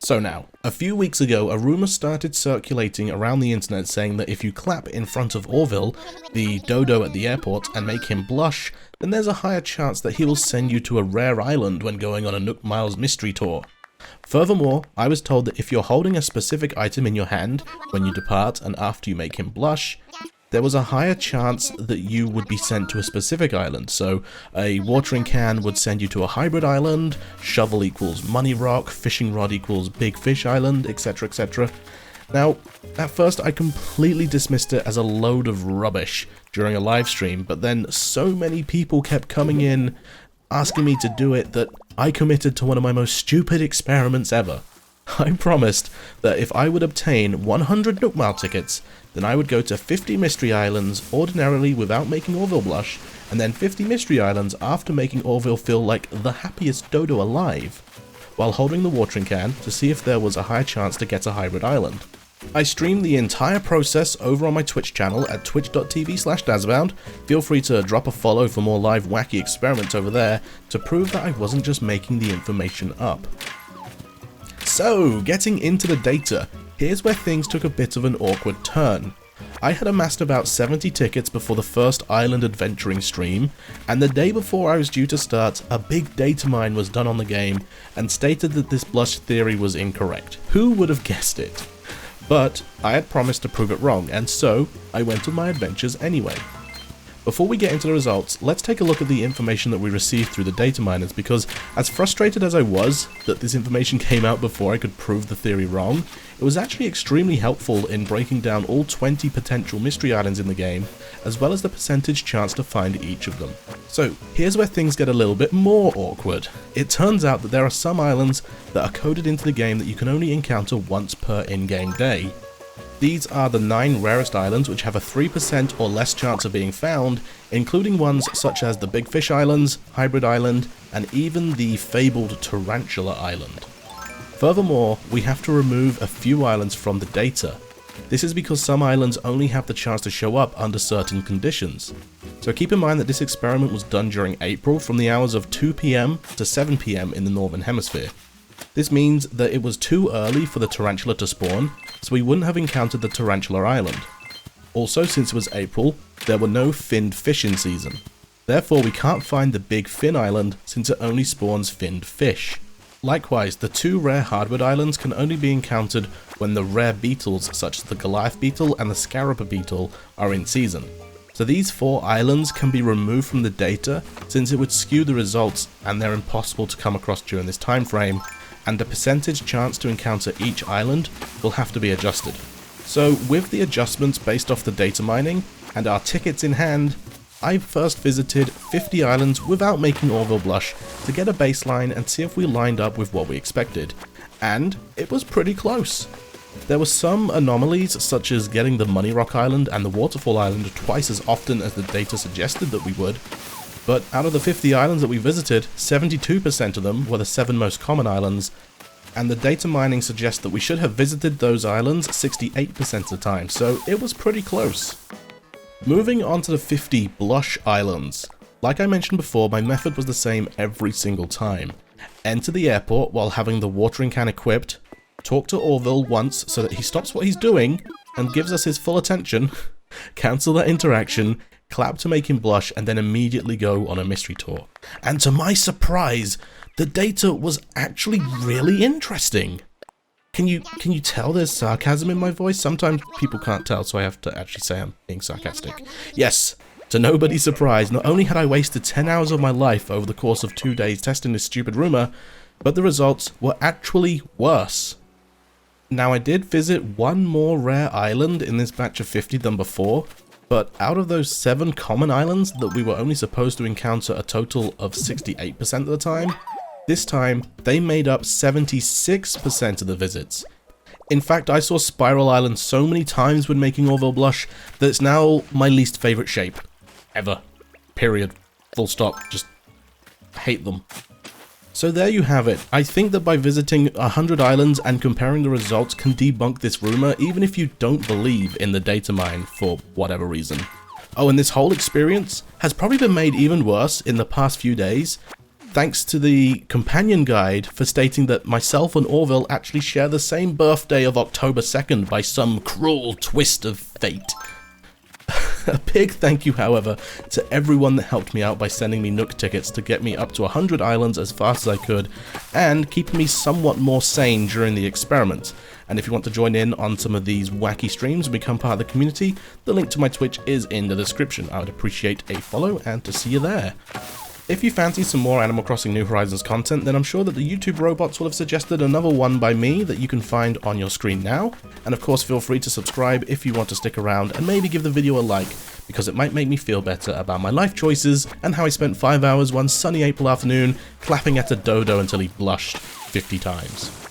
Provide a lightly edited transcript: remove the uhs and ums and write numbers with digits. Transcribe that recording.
So now, a few weeks ago, a rumor started circulating around the internet saying that if you clap in front of Orville, the dodo at the airport, and make him blush, then there's a higher chance that he will send you to a rare island when going on a Nook Miles mystery tour. Furthermore, I was told that if you're holding a specific item in your hand when you depart and after you make him blush, there was a higher chance that you would be sent to a specific island. So a watering can would send you to a hybrid island, shovel equals money rock, fishing rod equals big fish island, etc, etc. Now, at first I completely dismissed it as a load of rubbish during a live stream, but then so many people kept coming in asking me to do it that I committed to one of my most stupid experiments ever. I promised that if I would obtain 100 Nook Mile tickets, then I would go to 50 mystery islands ordinarily without making Orville blush, and then 50 mystery islands after making Orville feel like the happiest dodo alive, while holding the watering can to see if there was a high chance to get a hybrid island. I streamed the entire process over on my Twitch channel at twitch.tv/Dazbound. Feel free to drop a follow for more live wacky experiments over there to prove that I wasn't just making the information up. So, getting into the data, here's where things took a bit of an awkward turn. I had amassed about 70 tickets before the first island adventuring stream, and the day before I was due to start, a big data mine was done on the game and stated that this blush theory was incorrect. Who would have guessed it? But I had promised to prove it wrong, and so I went on my adventures anyway. Before we get into the results, let's take a look at the information that we received through the data miners, because as frustrated as I was that this information came out before I could prove the theory wrong, it was actually extremely helpful in breaking down all 20 potential mystery islands in the game, as well as the percentage chance to find each of them. So here's where things get a little bit more awkward. It turns out that there are some islands that are coded into the game that you can only encounter once per in-game day. These are the 9 rarest islands which have a 3% or less chance of being found, including ones such as the Big Fish Islands, Hybrid Island, and even the fabled Tarantula Island. Furthermore, we have to remove a few islands from the data. This is because some islands only have the chance to show up under certain conditions. So keep in mind that this experiment was done during April from the hours of 2 PM to 7 PM in the Northern Hemisphere. This means that it was too early for the tarantula to spawn, so we wouldn't have encountered the Tarantula Island. Also, since it was April, there were no finned fish in season. Therefore, we can't find the Big Fin Island since it only spawns finned fish. Likewise, the 2 rare hardwood islands can only be encountered when the rare beetles such as the Goliath beetle and the Scaraba beetle are in season. So these 4 islands can be removed from the data since it would skew the results and they're impossible to come across during this time frame, and the percentage chance to encounter each island will have to be adjusted. So with the adjustments based off the data mining and our tickets in hand, I first visited 50 islands without making Orville blush to get a baseline and see if we lined up with what we expected, and it was pretty close. There were some anomalies such as getting the Money Rock Island and the Waterfall Island twice as often as the data suggested that we would, but out of the 50 islands that we visited, 72% of them were the 7 most common islands, and the data mining suggests that we should have visited those islands 68% of the time, so it was pretty close. Moving on to the 50 blush islands. Like I mentioned before, my method was the same every single time. Enter the airport while having the watering can equipped, talk to Orville once so that he stops what he's doing and gives us his full attention, cancel that interaction, clap to make him blush, and then immediately go on a mystery tour. And to my surprise, the data was actually really interesting. Can you tell there's sarcasm in my voice? Sometimes people can't tell, so I have to actually say I'm being sarcastic. Yes, to nobody's surprise, not only had I wasted 10 hours of my life over the course of 2 days testing this stupid rumor, but the results were actually worse. Now I did visit 1 more rare island in this batch of 50 than before, but out of those 7 common islands that we were only supposed to encounter a total of 68% of the time, this time they made up 76% of the visits. In fact, I saw Spiral Island so many times when making Orville blush that it's now my least favourite shape. Ever. Period. Full stop. Just hate them. So there you have it. I think that by visiting 100 islands and comparing the results can debunk this rumor, even if you don't believe in the data mine for whatever reason. Oh, and this whole experience has probably been made even worse in the past few days thanks to the companion guide for stating that myself and Orville actually share the same birthday of October 2nd by some cruel twist of fate. A big thank you, however, to everyone that helped me out by sending me Nook tickets to get me up to 100 islands as fast as I could, and keeping me somewhat more sane during the experiment. And if you want to join in on some of these wacky streams and become part of the community, the link to my Twitch is in the description. I would appreciate a follow and to see you there. If you fancy some more Animal Crossing New Horizons content, then I'm sure that the YouTube robots will have suggested another one by me that you can find on your screen now. And of course, feel free to subscribe if you want to stick around, and maybe give the video a like, because it might make me feel better about my life choices and how I spent 5 hours one sunny April afternoon clapping at a dodo until he blushed 50 times.